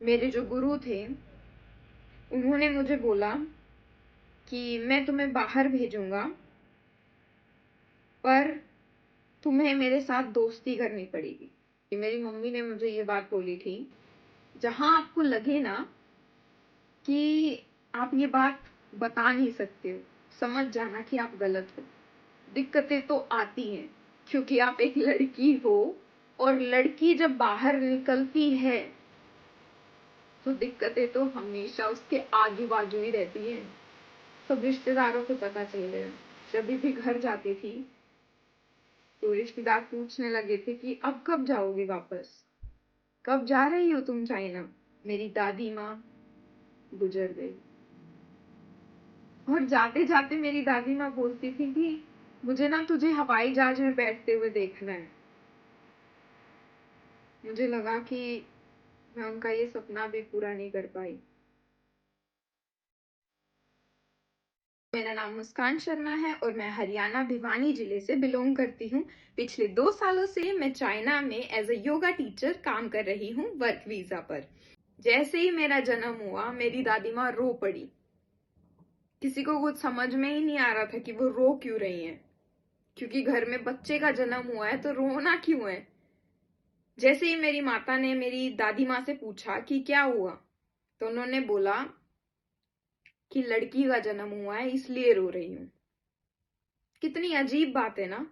मेरे जो गुरु थे, उन्होंने मुझे बोला कि मैं तुम्हें बाहर भेजूंगा, पर तुम्हें मेरे साथ दोस्ती करनी पड़ेगी। कि मेरी मम्मी ने मुझे ये बात बोली थी, जहां आपको लगे ना कि आप ये बात बता नहीं सकते हो, समझ जाना कि आप गलत हो। दिक्कतें तो आती हैं, क्योंकि आप एक लड़की हो, और लड़की जब बाहर निकलती है तो दिक्कतें तो हमेशा उसके आजू बाजू ही रहती हैं। सब रिश्तेदारों को पता चल गया। जब भी घर जाती थी तो रिश्तेदार पूछने लगे थे कि अब कब जाओगी वापस, कब जा रही हो तुम चाइना। मेरी दादी माँ गुजर गई, और जाते जाते मेरी दादी माँ बोलती थी कि मुझे ना तुझे हवाई जहाज में बैठते हुए देखना है। मुझे लगा कि मैं उनका ये सपना भी पूरा नहीं कर पाई। मेरा नाम मुस्कान शर्मा है और मैं हरियाणा भिवानी जिले से बिलोंग करती हूँ। पिछले 2 सालों से मैं चाइना में एज अ योगा टीचर काम कर रही हूँ, वर्क वीजा पर। जैसे ही मेरा जन्म हुआ, मेरी दादी माँ रो पड़ी। किसी को कुछ समझ में ही नहीं आ रहा था कि वो रो क्यों रही हैं, क्योंकि घर में बच्चे का जन्म हुआ है तो रोना क्यों है। जैसे ही मेरी माता ने मेरी दादी माँ से पूछा कि क्या हुआ, तो उन्होंने बोला कि लड़की का जन्म हुआ है इसलिए रो रही हूँ। कितनी अजीब बात है ना।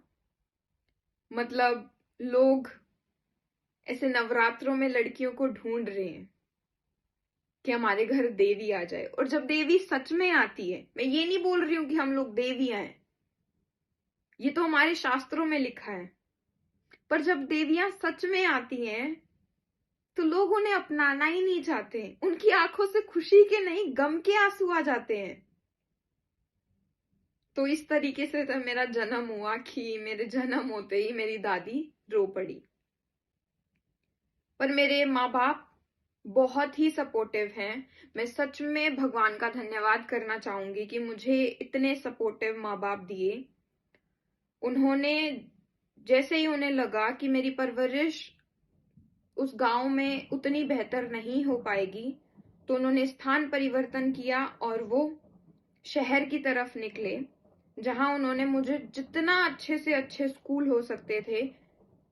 मतलब लोग ऐसे नवरात्रों में लड़कियों को ढूंढ रहे हैं कि हमारे घर देवी आ जाए, और जब देवी सच में आती है, मैं ये नहीं बोल रही हूँ कि हम लोग देवियां हैं, ये तो हमारे शास्त्रों में लिखा है, पर जब देवियां सच में आती हैं तो लोग उन्हें अपनाना ही नहीं चाहते। उनकी आंखों से खुशी के नहीं, गम के आंसू आ जाते हैं। तो इस तरीके से तो मेरा जन्म हुआ कि मेरे जन्म होते ही मेरी दादी रो पड़ी। पर मेरे माँ बाप बहुत ही सपोर्टिव हैं। मैं सच में भगवान का धन्यवाद करना चाहूंगी कि मुझे इतने सपोर्टिव माँ बाप दिए। उन्होंने, जैसे ही उन्हें लगा कि मेरी परवरिश उस गांव में उतनी बेहतर नहीं हो पाएगी, तो उन्होंने स्थान परिवर्तन किया और वो शहर की तरफ निकले, जहां उन्होंने मुझे जितना अच्छे से अच्छे स्कूल हो सकते थे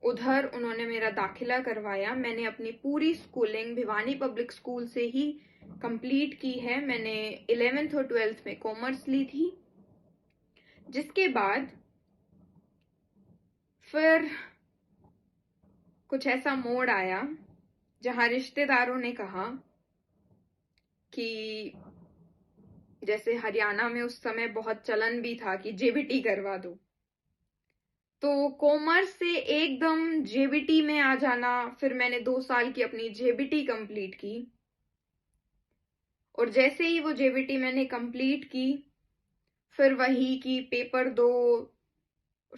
उधर उन्होंने मेरा दाखिला करवाया। मैंने अपनी पूरी स्कूलिंग भिवानी पब्लिक स्कूल से ही कंप्लीट की है। मैंने 11th और 12th में कॉमर्स ली थी। जिसके बाद फिर कुछ ऐसा मोड़ आया जहां रिश्तेदारों ने कहा कि जैसे हरियाणा में उस समय बहुत चलन भी था कि जेबीटी करवा दो, तो कॉमर्स से एकदम जेबीटी में आ जाना। फिर मैंने 2 साल की अपनी जेबीटी कंप्लीट की, और जैसे ही वो जेबीटी मैंने कंप्लीट की, फिर वही कि पेपर दो,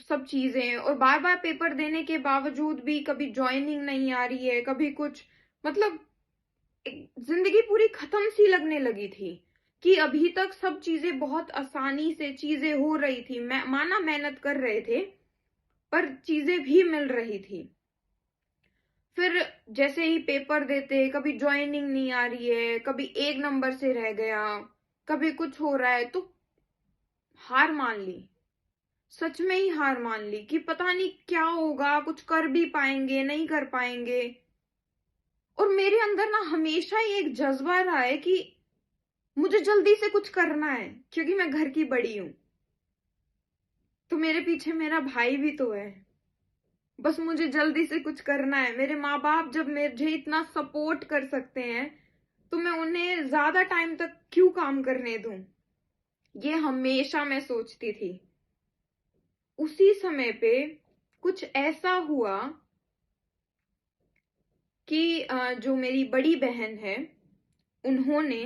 सब चीजें, और बार बार पेपर देने के बावजूद भी कभी ज्वाइनिंग नहीं आ रही है, कभी कुछ। मतलब जिंदगी पूरी खत्म सी लगने लगी थी कि अभी तक सब चीजें बहुत आसानी से चीजें हो रही थी। मैं माना मेहनत कर रहे थे, पर चीजें भी मिल रही थी। फिर जैसे ही पेपर देते, कभी ज्वाइनिंग नहीं आ रही है, कभी 1 नंबर से रह गया, कभी कुछ हो रहा है, तो हार मान ली। सच में ही हार मान ली कि पता नहीं क्या होगा, कुछ कर भी पाएंगे नहीं कर पाएंगे। और मेरे अंदर ना हमेशा ही एक जज्बा रहा है कि मुझे जल्दी से कुछ करना है, क्योंकि मैं घर की बड़ी हूं, तो मेरे पीछे मेरा भाई भी तो है। बस मुझे जल्दी से कुछ करना है। मेरे माँ बाप जब मुझे इतना सपोर्ट कर सकते हैं, तो मैं उन्हें ज्यादा टाइम तक क्यों काम करने दूं, ये हमेशा मैं सोचती थी। उसी समय पे कुछ ऐसा हुआ कि जो मेरी बड़ी बहन है, उन्होंने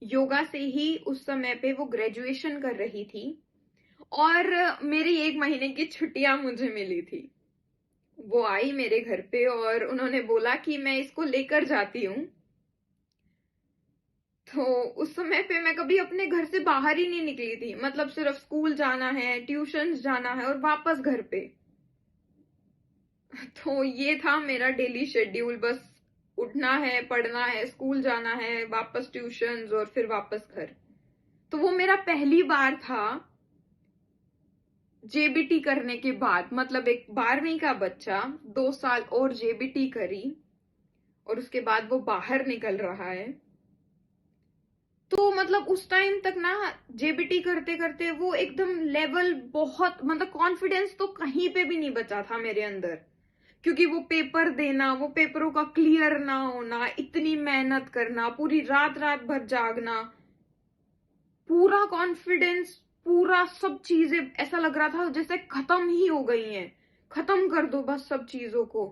योगा से ही, उस समय पे वो ग्रेजुएशन कर रही थी, और मेरी 1 महीने की छुट्टियां मुझे मिली थी। वो आई मेरे घर पे और उन्होंने बोला कि मैं इसको लेकर जाती हूँ। तो उस समय पे मैं कभी अपने घर से बाहर ही नहीं निकली थी। मतलब सिर्फ स्कूल जाना है, ट्यूशन जाना है और वापस घर पे। तो ये था मेरा डेली शेड्यूल। बस उठना है, पढ़ना है, स्कूल जाना है, वापस ट्यूशंस और फिर वापस घर। तो वो मेरा पहली बार था जेबीटी करने के बाद, मतलब एक 12वीं का बच्चा 2 साल और जेबीटी करी और उसके बाद वो बाहर निकल रहा है। तो मतलब उस टाइम तक ना जेबीटी करते करते वो एकदम लेवल बहुत, मतलब कॉन्फिडेंस तो कहीं पे भी नहीं बचा था मेरे अंदर, क्योंकि वो पेपर देना, वो पेपरों का क्लियर ना होना, इतनी मेहनत करना, पूरी रात रात भर जागना, पूरा कॉन्फिडेंस, पूरा सब चीजें ऐसा लग रहा था जैसे खत्म ही हो गई हैं, खत्म कर दो बस सब चीजों को।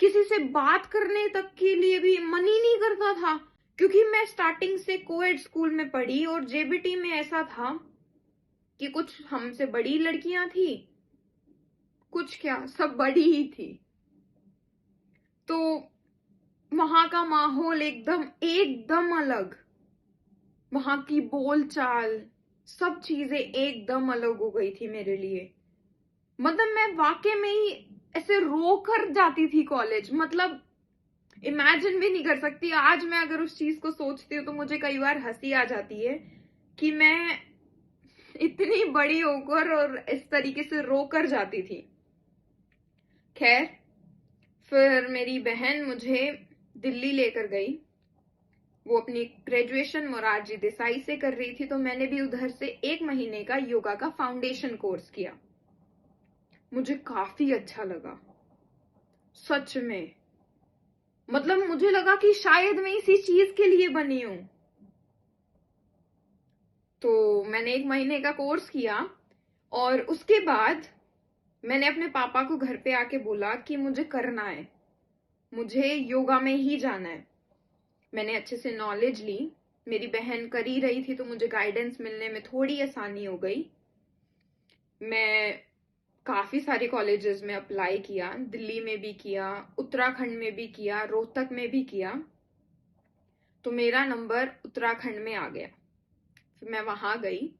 किसी से बात करने तक के लिए भी मन ही नहीं करता था, क्योंकि मैं स्टार्टिंग से कोएड स्कूल में पढ़ी और जेबीटी में ऐसा था कि कुछ हमसे बड़ी लड़कियां थी, कुछ क्या सब बड़ी ही थी। तो वहां का माहौल एकदम एकदम अलग, वहां की बोलचाल, सब चीजें एकदम अलग हो गई थी मेरे लिए। मतलब मैं वाकई में ही ऐसे रो कर जाती थी कॉलेज, मतलब इमेजिन भी नहीं कर सकती। आज मैं अगर उस चीज को सोचती हूँ तो मुझे कई बार हंसी आ जाती है कि मैं इतनी बड़ी होकर और इस तरीके से रो कर जाती थी। खैर, फिर मेरी बहन मुझे दिल्ली लेकर गई। वो अपनी ग्रेजुएशन मोरारजी देसाई से कर रही थी, तो मैंने भी उधर से 1 महीने का योगा का फाउंडेशन कोर्स किया। मुझे काफी अच्छा लगा सच में, मतलब मुझे लगा कि शायद मैं इसी चीज के लिए बनी हूं। तो मैंने 1 महीने का कोर्स किया और उसके बाद मैंने अपने पापा को घर पे आके बोला कि मुझे करना है, मुझे योगा में ही जाना है। मैंने अच्छे से नॉलेज ली, मेरी बहन कर ही रही थी तो मुझे गाइडेंस मिलने में थोड़ी आसानी हो गई। मैं काफी सारे कॉलेजेस में अप्लाई किया, दिल्ली में भी किया, उत्तराखंड में भी किया, रोहतक में भी किया। तो मेरा नंबर उत्तराखंड में आ गया। फिर मैं वहां गई।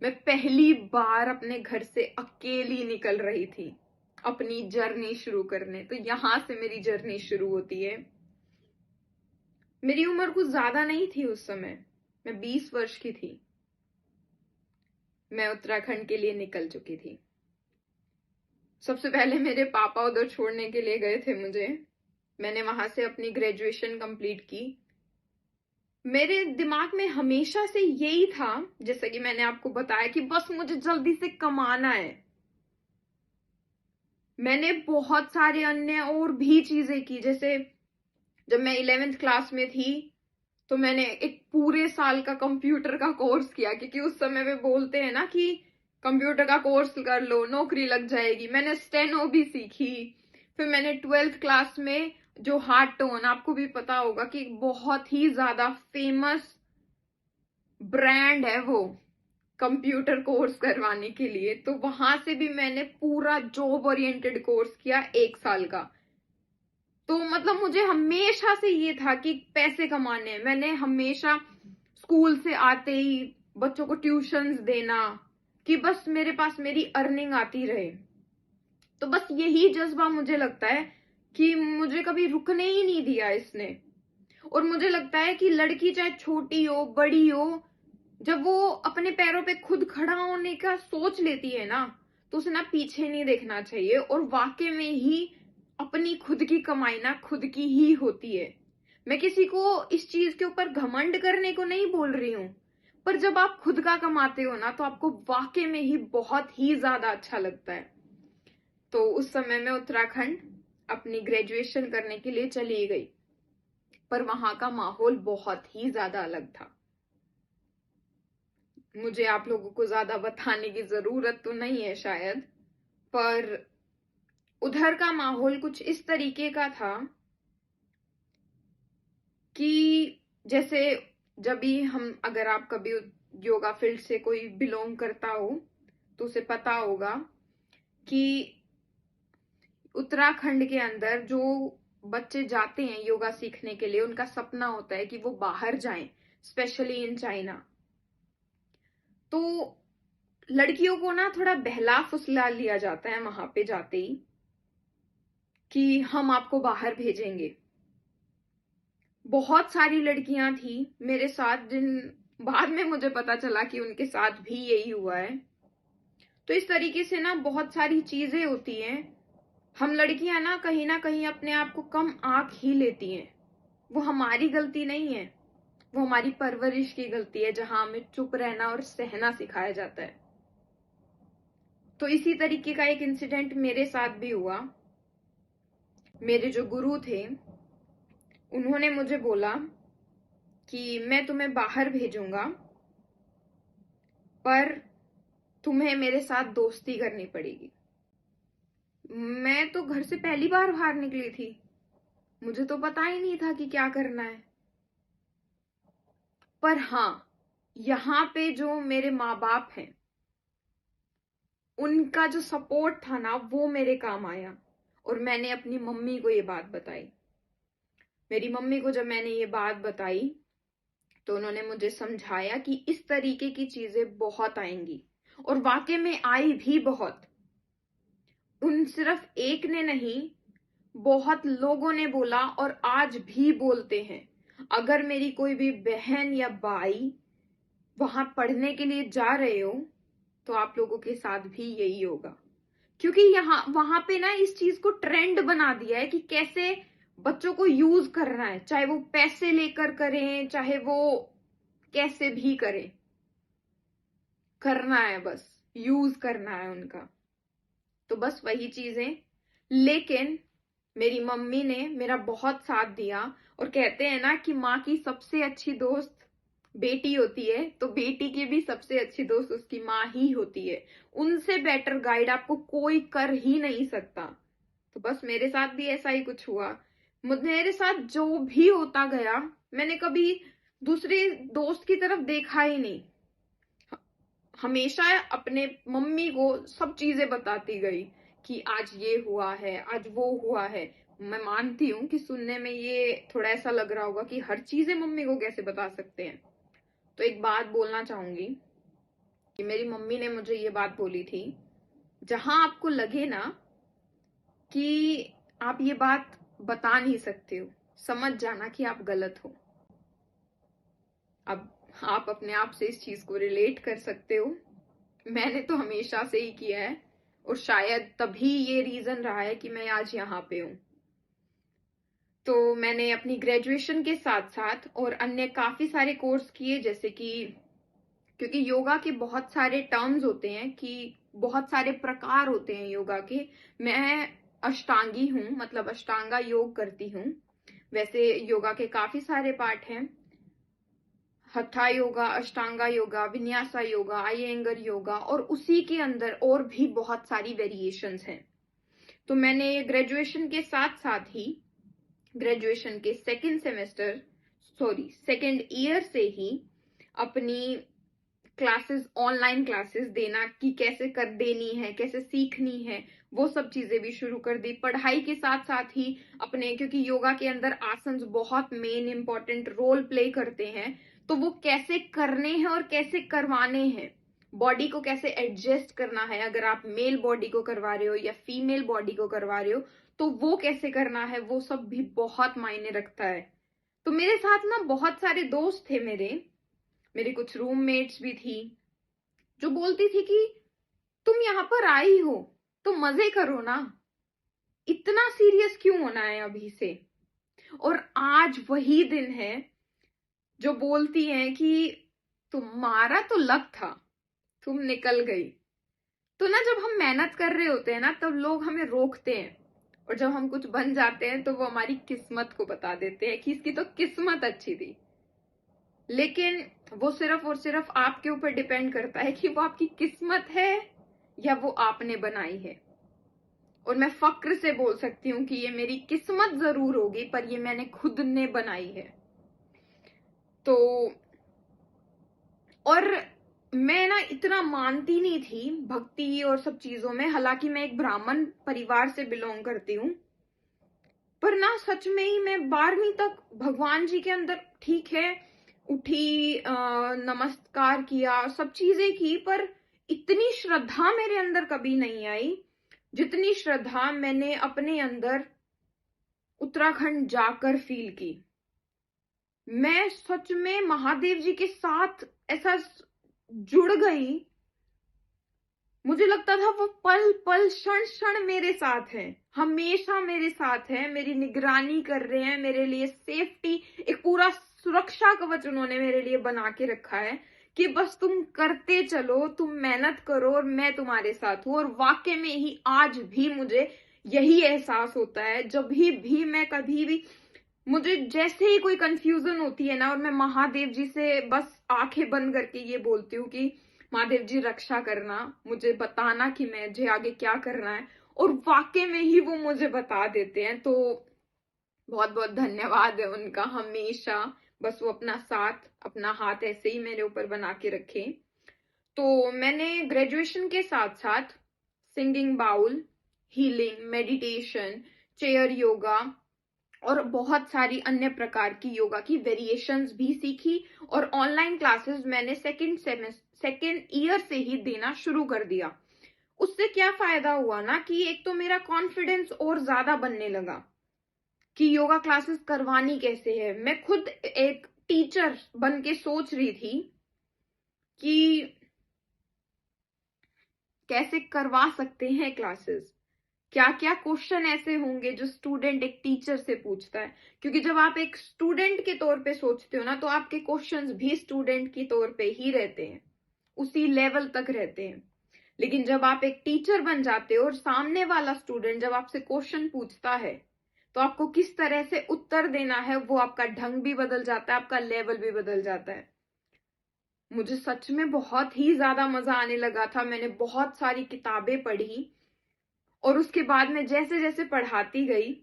मैं पहली बार अपने घर से अकेली निकल रही थी अपनी जर्नी शुरू करने। तो यहां से मेरी जर्नी शुरू होती है। मेरी उम्र कुछ ज्यादा नहीं थी उस समय, मैं 20 वर्ष की थी। मैं उत्तराखंड के लिए निकल चुकी थी। सबसे पहले मेरे पापा उधर छोड़ने के लिए गए थे मुझे। मैंने वहां से अपनी ग्रेजुएशन कंप्लीट की। मेरे दिमाग में हमेशा से यही था, जैसे कि मैंने आपको बताया, कि बस मुझे जल्दी से कमाना है। मैंने बहुत सारे अन्य और भी चीजें की, जैसे जब मैं 11th क्लास में थी तो मैंने एक पूरे साल का कंप्यूटर का कोर्स किया, क्योंकि उस समय वे बोलते हैं ना कि कंप्यूटर का कोर्स कर लो नौकरी लग जाएगी। मैंने स्टेनो भी सीखी। फिर मैंने 12th क्लास में जो हार्ट टोन, आपको भी पता होगा कि बहुत ही ज्यादा फेमस ब्रांड है वो कंप्यूटर कोर्स करवाने के लिए, तो वहां से भी मैंने पूरा जॉब ओरिएंटेड कोर्स किया 1 साल का। तो मतलब मुझे हमेशा से ये था कि पैसे कमाने हैं। मैंने हमेशा स्कूल से आते ही बच्चों को ट्यूशंस देना, कि बस मेरे पास मेरी अर्निंग आती रहे। तो बस यही जज्बा मुझे लगता है कि मुझे कभी रुकने ही नहीं दिया इसने। और मुझे लगता है कि लड़की चाहे छोटी हो बड़ी हो, जब वो अपने पैरों पे खुद खड़ा होने का सोच लेती है ना, तो उसे ना पीछे नहीं देखना चाहिए। और वाकई में ही अपनी खुद की कमाई ना खुद की ही होती है। मैं किसी को इस चीज के ऊपर घमंड करने को नहीं बोल रही हूं, पर जब आप खुद का कमाते हो ना तो आपको वाकई में ही बहुत ही ज्यादा अच्छा लगता है। तो उस समय मैं उत्तराखंड अपनी ग्रेजुएशन करने के लिए चली गई, पर वहां का माहौल बहुत ही ज्यादा अलग था। मुझे आप लोगों को ज्यादा बताने की जरूरत तो नहीं है शायद, पर उधर का माहौल कुछ इस तरीके का था कि जैसे जब भी हम, अगर आप कभी योगा फील्ड से कोई बिलोंग करता हो तो उसे पता होगा कि उत्तराखंड के अंदर जो बच्चे जाते हैं योगा सीखने के लिए, उनका सपना होता है कि वो बाहर जाएं, स्पेशली इन चाइना। तो लड़कियों को ना थोड़ा बहला फुसला लिया जाता है वहां पे जाते ही, कि हम आपको बाहर भेजेंगे। बहुत सारी लड़कियां थी मेरे साथ, जिन बाद में मुझे पता चला कि उनके साथ भी यही हुआ है। तो इस तरीके से ना बहुत सारी चीजें होती हैं। हम लड़कियां ना कहीं अपने आप को कम आंक ही लेती हैं। वो हमारी गलती नहीं है, वो हमारी परवरिश की गलती है, जहां हमें चुप रहना और सहना सिखाया जाता है। तो इसी तरीके का एक इंसिडेंट मेरे साथ भी हुआ। मेरे जो गुरु थे उन्होंने मुझे बोला कि मैं तुम्हें बाहर भेजूंगा, पर तुम्हें मेरे साथ दोस्ती करनी पड़ेगी। मैं तो घर से पहली बार बाहर निकली थी, मुझे तो पता ही नहीं था कि क्या करना है। पर हाँ, यहाँ पे जो मेरे माँ बाप हैं उनका जो सपोर्ट था ना, वो मेरे काम आया। और मैंने अपनी मम्मी को ये बात बताई। मेरी मम्मी को जब मैंने ये बात बताई तो उन्होंने मुझे समझाया कि इस तरीके की चीजें बहुत आएंगी, और वाकई में आई भी बहुत। उन सिर्फ एक ने नहीं, बहुत लोगों ने बोला और आज भी बोलते हैं। अगर मेरी कोई भी बहन या भाई वहां पढ़ने के लिए जा रहे हो तो आप लोगों के साथ भी यही होगा। क्योंकि यहाँ वहां पे ना इस चीज को ट्रेंड बना दिया है कि कैसे बच्चों को यूज करना है, चाहे वो पैसे लेकर करें, चाहे वो कैसे भी करें, करना है, बस यूज करना है उनका। तो बस वही चीजें। लेकिन मेरी मम्मी ने मेरा बहुत साथ दिया। और कहते हैं ना कि माँ की सबसे अच्छी दोस्त बेटी होती है, तो बेटी की भी सबसे अच्छी दोस्त उसकी माँ ही होती है। उनसे बेटर गाइड आपको कोई कर ही नहीं सकता। तो बस मेरे साथ भी ऐसा ही कुछ हुआ। मेरे साथ जो भी होता गया, मैंने कभी दूसरे दोस्त की तरफ देखा ही नहीं। हमेशा अपने मम्मी को सब चीजें बताती गई कि आज ये हुआ है, आज वो हुआ है। मैं मानती हूँ कि सुनने में ये थोड़ा ऐसा लग रहा होगा कि हर चीजें मम्मी को कैसे बता सकते हैं। तो एक बात बोलना चाहूंगी कि मेरी मम्मी ने मुझे ये बात बोली थी, जहां आपको लगे ना कि आप ये बात बता नहीं सकते हो, समझ जाना कि आप गलत हो। अब आप अपने आप से इस चीज को रिलेट कर सकते हो। मैंने तो हमेशा से ही किया है, और शायद तभी ये रीजन रहा है कि मैं आज यहाँ पे हूं। तो मैंने अपनी ग्रेजुएशन के साथ साथ और अन्य काफी सारे कोर्स किए, जैसे कि क्योंकि योगा के बहुत सारे टर्म्स होते हैं, कि बहुत सारे प्रकार होते हैं योगा के। मैं अष्टांगी हूं, मतलब अष्टांगा योग करती हूँ। वैसे योगा के काफी सारे पार्ट हैं, हथा योगा, अष्टांगा योगा, विन्यासा योगा, अयंगर योगा, और उसी के अंदर और भी बहुत सारी वेरिएशंस हैं। तो मैंने ग्रेजुएशन के साथ साथ ही ग्रेजुएशन के सेकेंड ईयर से ही अपनी क्लासेस, ऑनलाइन क्लासेस देना कि कैसे कर देनी है, कैसे सीखनी है, वो सब चीजें भी शुरू कर दी। पढ़ाई के साथ साथ ही अपने, क्योंकि योगा के अंदर आसन बहुत मेन इंपॉर्टेंट रोल प्ले करते हैं, तो वो कैसे करने हैं और कैसे करवाने हैं, बॉडी को कैसे एडजस्ट करना है, अगर आप मेल बॉडी को करवा रहे हो या फीमेल बॉडी को करवा रहे हो तो वो कैसे करना है, वो सब भी बहुत मायने रखता है। तो मेरे साथ ना बहुत सारे दोस्त थे, मेरे कुछ रूममेट्स भी थी, जो बोलती थी कि तुम यहाँ पर आई हो तो मजे करो ना, इतना सीरियस क्यों होना है अभी से। और आज वही दिन है जो बोलती हैं कि तुम्हारा तो लक था, तुम निकल गई। तो ना जब हम मेहनत कर रहे होते हैं ना, तब लोग हमें रोकते हैं, और जब हम कुछ बन जाते हैं तो वो हमारी किस्मत को बता देते हैं कि इसकी तो किस्मत अच्छी थी। लेकिन वो सिर्फ और सिर्फ आपके ऊपर डिपेंड करता है कि वो आपकी किस्मत है या वो आपने बनाई है। और मैं फक्र से बोल सकती हूँ कि ये मेरी किस्मत जरूर होगी, पर ये मैंने खुद ने बनाई है। तो और मैं ना इतना मानती नहीं थी भक्ति और सब चीजों में, हालांकि मैं एक ब्राह्मण परिवार से बिलोंग करती हूँ। पर ना सच में ही मैं 12वीं तक भगवान जी के अंदर, ठीक है, उठी, नमस्कार किया, सब चीजें की, पर इतनी श्रद्धा मेरे अंदर कभी नहीं आई जितनी श्रद्धा मैंने अपने अंदर उत्तराखंड जाकर फील की। मैं सच में महादेव जी के साथ ऐसा जुड़ गई। मुझे लगता था वो पल पल क्षण क्षण मेरे साथ है, हमेशा मेरे साथ है, मेरी निगरानी कर रहे हैं, मेरे लिए सेफ्टी, एक पूरा सुरक्षा कवच उन्होंने मेरे लिए बना के रखा है कि बस तुम करते चलो, तुम मेहनत करो और मैं तुम्हारे साथ हूं। और वाकई में ही आज भी मुझे यही एहसास होता है, जब भी मैं कभी भी, मुझे जैसे ही कोई कंफ्यूजन होती है ना, और मैं महादेव जी से बस आंखें बंद करके ये बोलती हूँ कि महादेव जी रक्षा करना, मुझे बताना कि मुझे आगे क्या करना है, और वाकई में ही वो मुझे बता देते हैं। तो बहुत बहुत धन्यवाद है उनका हमेशा। बस वो अपना साथ, अपना हाथ ऐसे ही मेरे ऊपर बना के रखे। तो मैंने ग्रेजुएशन के साथ साथ singing bowl, healing, meditation, chair yoga और बहुत सारी अन्य प्रकार की योगा की वेरिएशंस भी सीखी। और ऑनलाइन क्लासेस मैंने सेकेंड ईयर से ही देना शुरू कर दिया। उससे क्या फायदा हुआ ना कि एक तो मेरा कॉन्फिडेंस और ज्यादा बनने लगा कि योगा क्लासेस करवानी कैसे है। मैं खुद एक टीचर बन के सोच रही थी कि कैसे करवा सकते हैं क्लासेस, क्या क्या क्वेश्चन ऐसे होंगे जो स्टूडेंट एक टीचर से पूछता है। क्योंकि जब आप एक स्टूडेंट के तौर पे सोचते हो ना, तो आपके क्वेश्चंस भी स्टूडेंट के तौर पे ही रहते हैं, उसी लेवल तक रहते हैं। लेकिन जब आप एक टीचर बन जाते हो और सामने वाला स्टूडेंट जब आपसे क्वेश्चन पूछता है, तो आपको किस तरह से उत्तर देना है, वो आपका ढंग भी बदल जाता है, आपका लेवल भी बदल जाता है। मुझे सच में बहुत ही ज्यादा मजा आने लगा था। मैंने बहुत सारी किताबें पढ़ी और उसके बाद में जैसे जैसे पढ़ाती गई,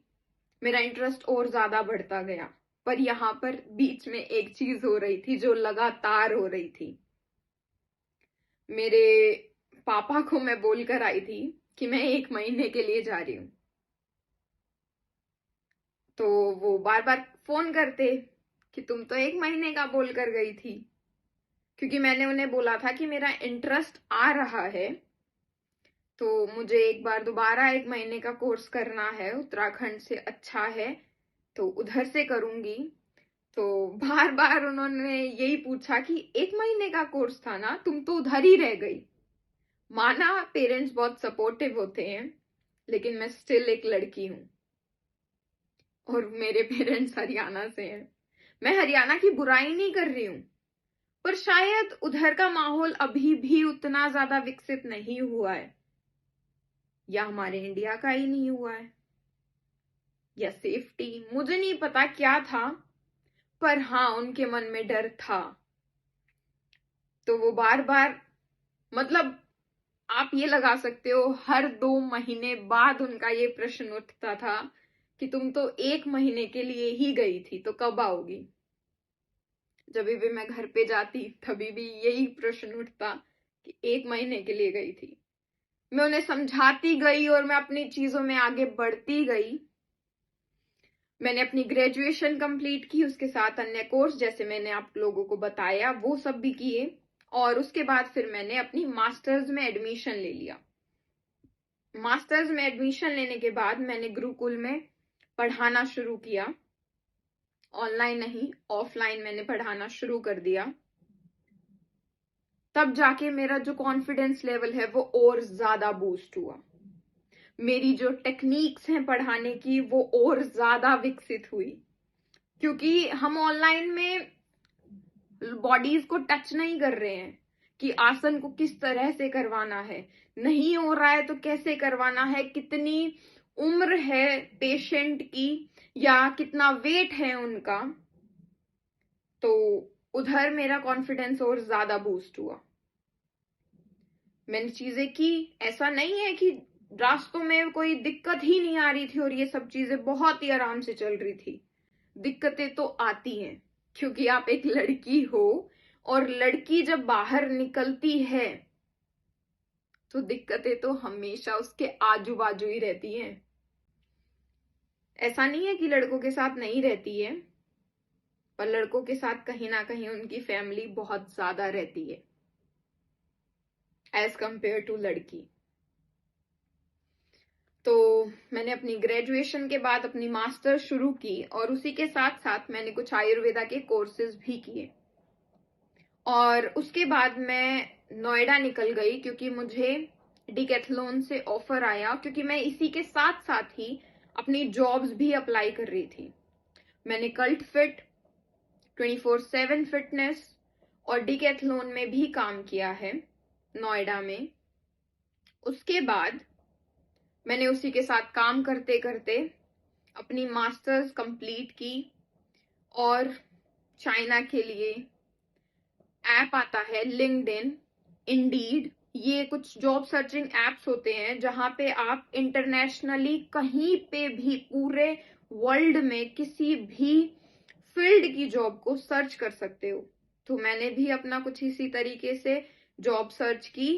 मेरा इंटरेस्ट और ज्यादा बढ़ता गया। पर यहाँ पर बीच में एक चीज हो रही थी जो लगातार हो रही थी। मेरे पापा को मैं बोलकर आई थी कि मैं 1 महीने के लिए जा रही हूं। तो वो बार बार फोन करते कि तुम तो 1 महीने का बोलकर गई थी। क्योंकि मैंने उन्हें बोला था कि मेरा इंटरेस्ट आ रहा है, तो मुझे एक बार दोबारा 1 महीने का कोर्स करना है, उत्तराखंड से अच्छा है तो उधर से करूंगी। तो बार बार उन्होंने यही पूछा कि 1 महीने का कोर्स था ना, तुम तो उधर ही रह गई। माना पेरेंट्स बहुत सपोर्टिव होते हैं, लेकिन मैं स्टिल एक लड़की हूं और मेरे पेरेंट्स हरियाणा से हैं। मैं हरियाणा की बुराई नहीं कर रही हूं, पर शायद उधर का माहौल अभी भी उतना ज्यादा विकसित नहीं हुआ है, या हमारे इंडिया का ही नहीं हुआ है, या सेफ्टी, मुझे नहीं पता क्या था, पर हाँ उनके मन में डर था। तो वो बार बार, मतलब आप ये लगा सकते हो, हर 2 महीने बाद उनका ये प्रश्न उठता था कि तुम तो 1 महीने के लिए ही गई थी, तो कब आओगी। जब भी मैं घर पे जाती तभी भी यही प्रश्न उठता कि 1 महीने के लिए गई थी। मैं उन्हें समझाती गई और मैं अपनी चीजों में आगे बढ़ती गई। मैंने अपनी ग्रेजुएशन कंप्लीट की, उसके साथ अन्य कोर्स जैसे मैंने आप लोगों को बताया वो सब भी किए। और उसके बाद फिर मैंने अपनी मास्टर्स में एडमिशन ले लिया। मास्टर्स में एडमिशन लेने के बाद मैंने गुरुकुल में पढ़ाना शुरू किया। ऑनलाइन नहीं, ऑफलाइन मैंने पढ़ाना शुरू कर दिया। तब जाके मेरा जो कॉन्फिडेंस लेवल है वो और ज्यादा बूस्ट हुआ। मेरी जो टेक्निक्स हैं पढ़ाने की वो और ज्यादा विकसित हुई। क्योंकि हम ऑनलाइन में बॉडीज को टच नहीं कर रहे हैं कि आसन को किस तरह से करवाना है, नहीं हो रहा है तो कैसे करवाना है, कितनी उम्र है पेशेंट की या कितना वेट है उनका। तो उधर मेरा कॉन्फिडेंस और ज्यादा बूस्ट हुआ। मैंने चीजें की, ऐसा नहीं है कि रास्तों में कोई दिक्कत ही नहीं आ रही थी और ये सब चीजें बहुत ही आराम से चल रही थी। दिक्कतें तो आती हैं, क्योंकि आप एक लड़की हो और लड़की जब बाहर निकलती है तो दिक्कतें तो हमेशा उसके आजू बाजू ही रहती हैं। ऐसा नहीं है कि लड़कों के साथ नहीं रहती है, पर लड़कों के साथ कहीं ना कहीं उनकी फैमिली बहुत ज्यादा रहती है एज कंपेयर टू लड़की। तो मैंने अपनी ग्रेजुएशन के बाद अपनी मास्टर शुरू की और उसी के साथ साथ मैंने कुछ आयुर्वेदा के कोर्सेज भी किए। और उसके बाद मैं नोएडा निकल गई क्योंकि मुझे डिकैथलॉन से ऑफर आया, क्योंकि मैं इसी के साथ साथ ही अपनी जॉब्स भी अप्लाई कर रही थी। मैंने कल्ट फिट, 24/7 फिटनेस और डिकैथलॉन में भी काम किया है नोएडा में। उसके बाद मैंने उसी के साथ काम करते करते अपनी मास्टर्स कंप्लीट की और चाइना के लिए ऐप आता है लिंक्डइन, इंडीड, ये कुछ जॉब सर्चिंग एप्स होते हैं जहां पे आप इंटरनेशनली कहीं पे भी पूरे वर्ल्ड में किसी भी फील्ड की जॉब को सर्च कर सकते हो। तो मैंने भी अपना कुछ इसी तरीके से जॉब सर्च की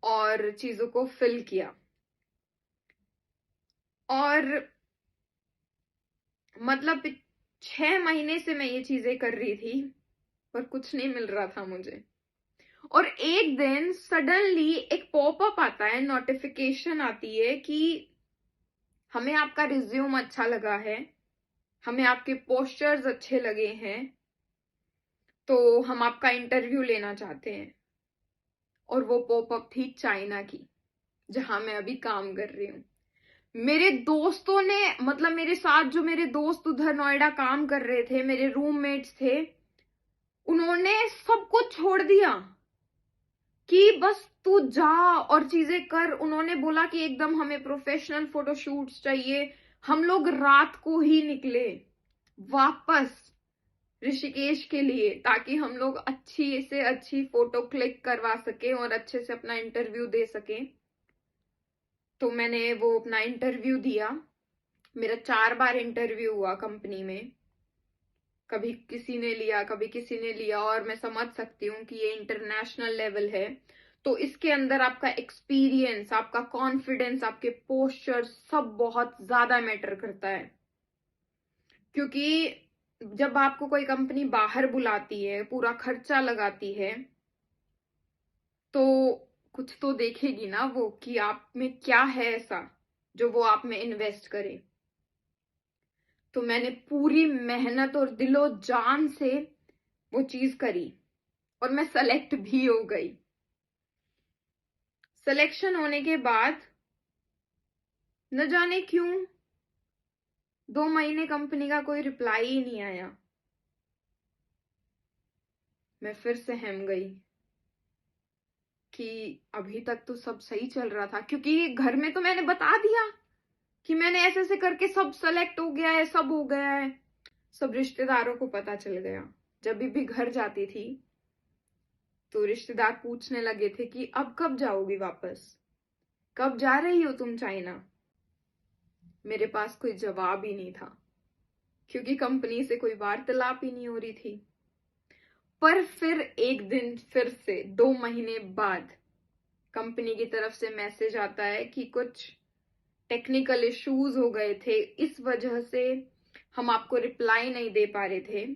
और चीजों को फिल किया। और मतलब 6 महीने से मैं ये चीजें कर रही थी पर कुछ नहीं मिल रहा था मुझे। और एक दिन सडनली एक पॉपअप आता है, नोटिफिकेशन आती है कि हमें आपका रिज्यूम अच्छा लगा है, हमें आपके पोस्चर्स अच्छे लगे हैं, तो हम आपका इंटरव्यू लेना चाहते हैं। और वो पॉपअप थी चाइना की, जहां मैं अभी काम कर रही हूँ। मेरे दोस्तों ने, मतलब मेरे साथ जो मेरे दोस्त उधर नोएडा काम कर रहे थे, मेरे रूममेट्स थे, उन्होंने सब कुछ छोड़ दिया कि बस तू जा और चीजें कर। उन्होंने बोला कि एकदम हमें प्रोफेशनल फोटोशूट्स चाहिए। हम लोग रात को ही निकले वापस ऋषिकेश के लिए ताकि हम लोग अच्छी से अच्छी फोटो क्लिक करवा सके और अच्छे से अपना इंटरव्यू दे सके। तो मैंने वो अपना इंटरव्यू दिया। मेरा 4 बार इंटरव्यू हुआ कंपनी में, कभी किसी ने लिया कभी किसी ने लिया। और मैं समझ सकती हूँ कि ये इंटरनेशनल लेवल है, तो इसके अंदर आपका एक्सपीरियंस, आपका कॉन्फिडेंस, आपके पोस्चर सब बहुत ज्यादा मैटर करता है। क्योंकि जब आपको कोई कंपनी बाहर बुलाती है, पूरा खर्चा लगाती है, तो कुछ तो देखेगी ना वो कि आप में क्या है ऐसा जो वो आप में इन्वेस्ट करे। तो मैंने पूरी मेहनत और दिलो जान से वो चीज करी और मैं सेलेक्ट भी हो गई। सिलेक्शन होने के बाद न जाने क्यों 2 महीने कंपनी का कोई रिप्लाई ही नहीं आया। मैं फिर से हिम गई कि अभी तक तो सब सही चल रहा था, क्योंकि घर में तो मैंने बता दिया कि मैंने ऐसे ऐसे करके सब सेलेक्ट हो गया है, सब हो गया है। सब रिश्तेदारों को पता चल गया। जब भी घर जाती थी तो रिश्तेदार पूछने लगे थे कि अब कब जाओगी वापस, कब जा रही हो तुम चाइना। मेरे पास कोई जवाब ही नहीं था क्योंकि कंपनी से कोई वार्तालाप ही नहीं हो रही थी। पर फिर एक दिन फिर से 2 महीने बाद कंपनी की तरफ से मैसेज आता है कि कुछ टेक्निकल इश्यूज हो गए थे, इस वजह से हम आपको रिप्लाई नहीं दे पा रहे थे।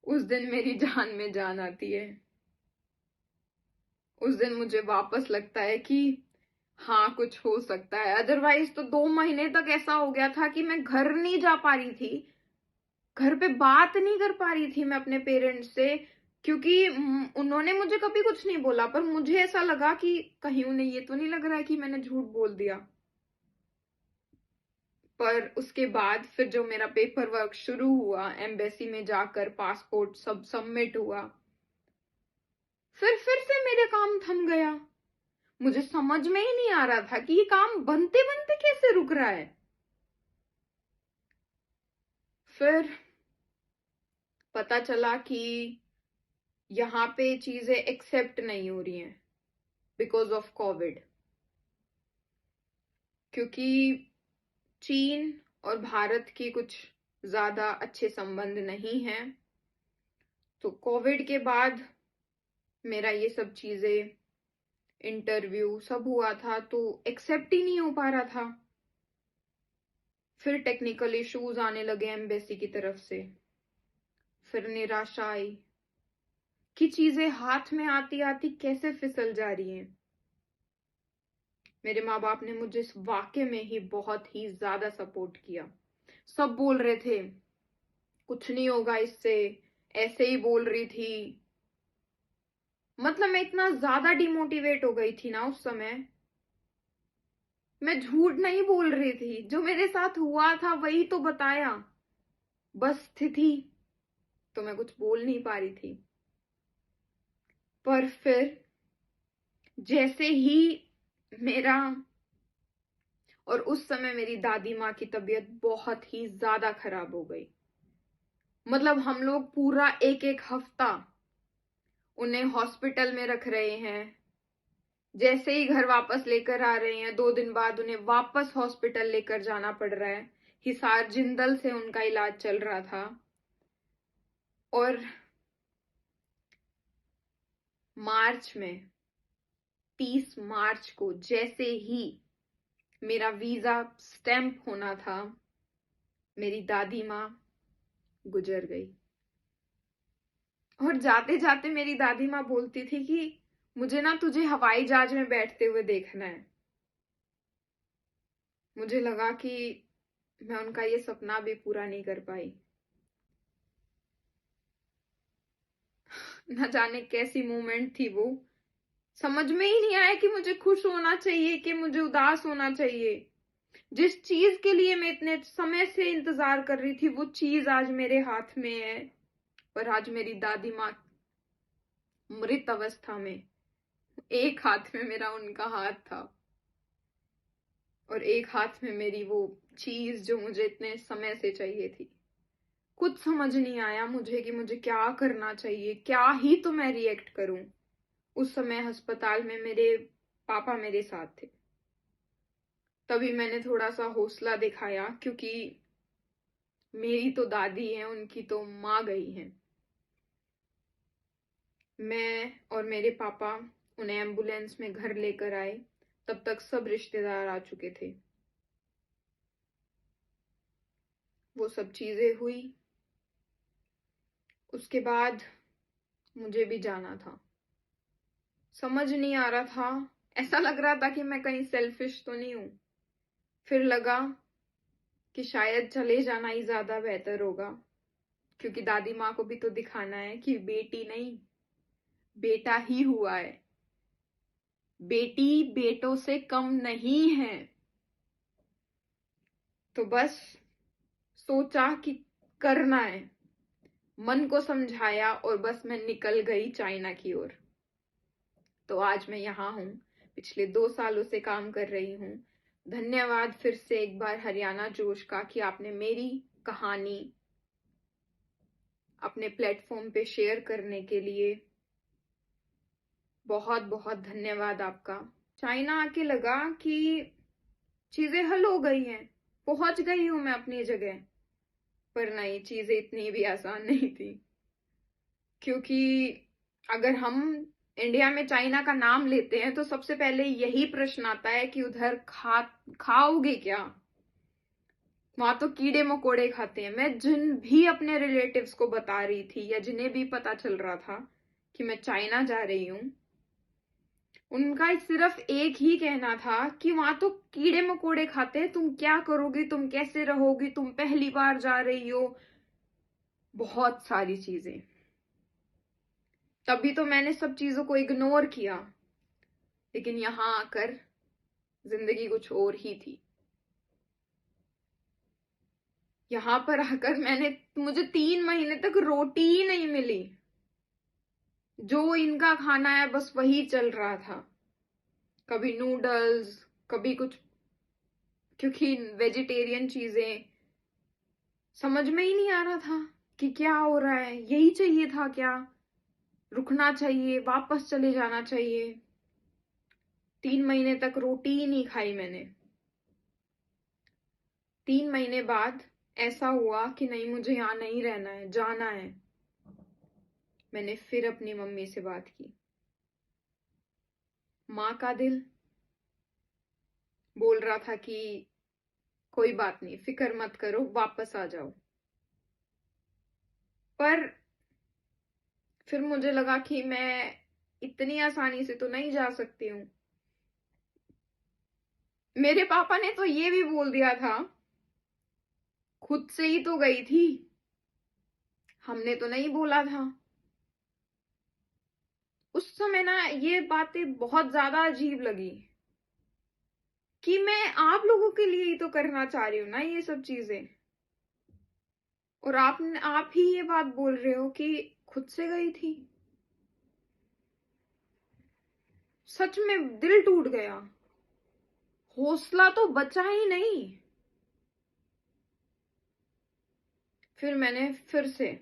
उस दिन मेरी जान में जान आती है। उस दिन मुझे वापस लगता है कि हाँ कुछ हो सकता है। अदरवाइज तो 2 महीने तक ऐसा हो गया था कि मैं घर नहीं जा पा रही थी, घर पे बात नहीं कर पा रही थी मैं अपने पेरेंट्स से, क्योंकि उन्होंने मुझे कभी कुछ नहीं बोला पर मुझे ऐसा लगा कि कहीं उन्हें ये तो नहीं लग रहा है कि मैंने झूठ बोल दिया। पर उसके बाद फिर जो मेरा पेपर वर्क शुरू हुआ, एम्बेसी में जाकर पासपोर्ट सब सबमिट हुआ, फिर से मेरा काम थम गया। मुझे समझ में ही नहीं आ रहा था कि ये काम बनते बनते कैसे रुक रहा है। फिर पता चला कि यहाँ पे चीजें एक्सेप्ट नहीं हो रही हैं बिकॉज ऑफ कोविड। क्योंकि चीन और भारत की कुछ ज्यादा अच्छे संबंध नहीं हैं, तो कोविड के बाद मेरा ये सब चीजें, इंटरव्यू सब हुआ था तो एक्सेप्ट ही नहीं हो पा रहा था। फिर टेक्निकल इश्यूज आने लगे एम्बेसी की तरफ से। फिर निराशा आई कि चीजें हाथ में आती आती कैसे फिसल जा रही हैं। मेरे माँ बाप ने मुझे इस वाक्य में ही बहुत ही ज्यादा सपोर्ट किया। सब बोल रहे थे कुछ नहीं होगा इससे, ऐसे ही बोल रही थी। मतलब मैं इतना ज्यादा डिमोटिवेट हो गई थी ना उस समय। मैं झूठ नहीं बोल रही थी, जो मेरे साथ हुआ था वही तो बताया। बस स्थिति तो मैं कुछ बोल नहीं पा रही थी। पर फिर जैसे ही मेरा और उस समय मेरी दादी माँ की तबीयत बहुत ही ज्यादा खराब हो गई। मतलब हम लोग पूरा एक एक हफ्ता उन्हें हॉस्पिटल में रख रहे हैं। जैसे ही घर वापस लेकर आ रहे हैं, 2 दिन बाद उन्हें वापस हॉस्पिटल लेकर जाना पड़ रहा है। हिसार जिंदल से उनका इलाज चल रहा था। और मार्च में 30 मार्च को जैसे ही मेरा वीजा स्टैंप होना था, मेरी दादी माँ गुजर गई। और जाते जाते मेरी दादी माँ बोलती थी कि मुझे ना तुझे हवाई जहाज में बैठते हुए देखना है। मुझे लगा कि मैं उनका ये सपना भी पूरा नहीं कर पाई। न जाने कैसी मोमेंट थी वो। समझ में ही नहीं आया कि मुझे खुश होना चाहिए कि मुझे उदास होना चाहिए। जिस चीज के लिए मैं इतने समय से इंतजार कर रही थी, वो चीज आज मेरे हाथ में है। पर आज मेरी दादी माँ मृत अवस्था में, एक हाथ में मेरा उनका हाथ था और एक हाथ में मेरी वो चीज जो मुझे इतने समय से चाहिए थी। कुछ समझ नहीं आया मुझे कि मुझे क्या करना चाहिए, क्या ही तो मैं रिएक्ट करूं। उस समय अस्पताल में मेरे पापा मेरे साथ थे। तभी मैंने थोड़ा सा हौसला दिखाया, क्योंकि मेरी तो दादी है, उनकी तो माँ गई है। मैं और मेरे पापा उन्हें एम्बुलेंस में घर लेकर आए। तब तक सब रिश्तेदार आ चुके थे। वो सब चीजें हुई। उसके बाद मुझे भी जाना था। समझ नहीं आ रहा था, ऐसा लग रहा था कि मैं कहीं सेल्फिश तो नहीं हूं। फिर लगा कि शायद चले जाना ही ज्यादा बेहतर होगा, क्योंकि दादी माँ को भी तो दिखाना है कि बेटी नहीं, बेटा ही हुआ है। बेटी बेटों से कम नहीं है। तो बस सोचा कि करना है। मन को समझाया और बस मैं निकल गई चाइना की ओर। तो आज मैं यहाँ हूँ, पिछले 2 सालों से काम कर रही हूँ। धन्यवाद फिर से एक बार हरियाणा जोश का कि आपने मेरी कहानी अपने प्लेटफॉर्म पे शेयर करने के लिए बहुत बहुत धन्यवाद आपका। चाइना आके लगा कि चीजें हल हो गई हैं, पहुंच गई हूं मैं अपनी जगह। पर नहीं, चीजें इतनी भी आसान नहीं थी। क्योंकि अगर हम इंडिया में चाइना का नाम लेते हैं तो सबसे पहले यही प्रश्न आता है कि उधर खाओगे क्या। वहां तो कीड़े मकोड़े खाते हैं। मैं जिन भी अपने रिलेटिव्स को बता रही थी या जिन्हें भी पता चल रहा था कि मैं चाइना जा रही हूँ, उनका सिर्फ एक ही कहना था कि वहां तो कीड़े मकोड़े खाते हैं, तुम क्या करोगी, तुम कैसे रहोगी, तुम पहली बार जा रही हो। बहुत सारी चीजें। तभी तो मैंने सब चीजों को इग्नोर किया। लेकिन यहां आकर जिंदगी कुछ और ही थी। यहां पर आकर मुझे 3 महीने तक रोटी ही नहीं मिली। जो इनका खाना है बस वही चल रहा था। कभी नूडल्स, कभी कुछ, क्योंकि वेजिटेरियन चीजें। समझ में ही नहीं आ रहा था कि क्या हो रहा है। यही चाहिए था क्या? रुकना चाहिए, वापस चले जाना चाहिए। 3 महीने तक रोटी ही नहीं खाई मैंने। 3 महीने बाद ऐसा हुआ कि नहीं, मुझे यहाँ नहीं रहना है, जाना है। मैंने फिर अपनी मम्मी से बात की। माँ का दिल बोल रहा था कि कोई बात नहीं, फिक्र मत करो, वापस आ जाओ। पर फिर मुझे लगा कि मैं इतनी आसानी से तो नहीं जा सकती हूँ। मेरे पापा ने तो ये भी बोल दिया था, खुद से ही तो गई थी, हमने तो नहीं बोला था। उस समय ना ये बातें बहुत ज्यादा अजीब लगी कि मैं आप लोगों के लिए ही तो करना चाह रही हूँ ना ये सब चीजें, और आप ही ये बात बोल रहे हो कि खुद से गई थी। सच में दिल टूट गया, हौसला तो बचा ही नहीं। फिर मैंने फिर से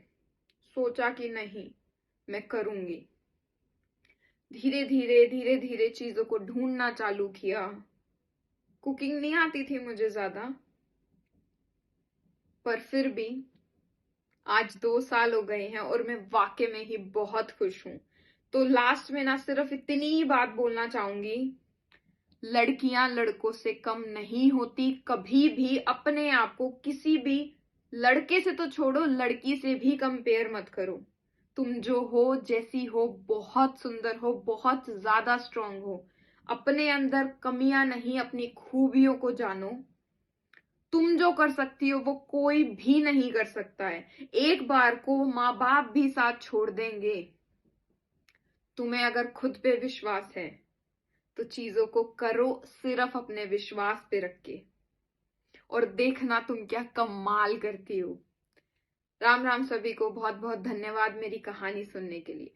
सोचा कि नहीं, मैं करूंगी। धीरे धीरे चीजों को ढूंढना चालू किया। कुकिंग नहीं आती थी मुझे ज्यादा, पर फिर भी आज 2 साल हो गए हैं और मैं वाकई में ही बहुत खुश हूं। तो लास्ट में ना सिर्फ इतनी ही बात बोलना चाहूंगी, लड़कियां लड़कों से कम नहीं होती कभी भी। अपने आप को किसी भी लड़के से तो छोड़ो, लड़की से भी कंपेयर मत करो। तुम जो हो, जैसी हो, बहुत सुंदर हो, बहुत ज्यादा स्ट्रांग हो। अपने अंदर कमियां नहीं, अपनी खूबियों को जानो। तुम जो कर सकती हो वो कोई भी नहीं कर सकता है। एक बार को माँ बाप भी साथ छोड़ देंगे। तुम्हें अगर खुद पे विश्वास है तो चीजों को करो, सिर्फ अपने विश्वास पे रख के, और देखना तुम क्या कमाल करती हो। राम राम सभी को, बहुत बहुत धन्यवाद मेरी कहानी सुनने के लिए।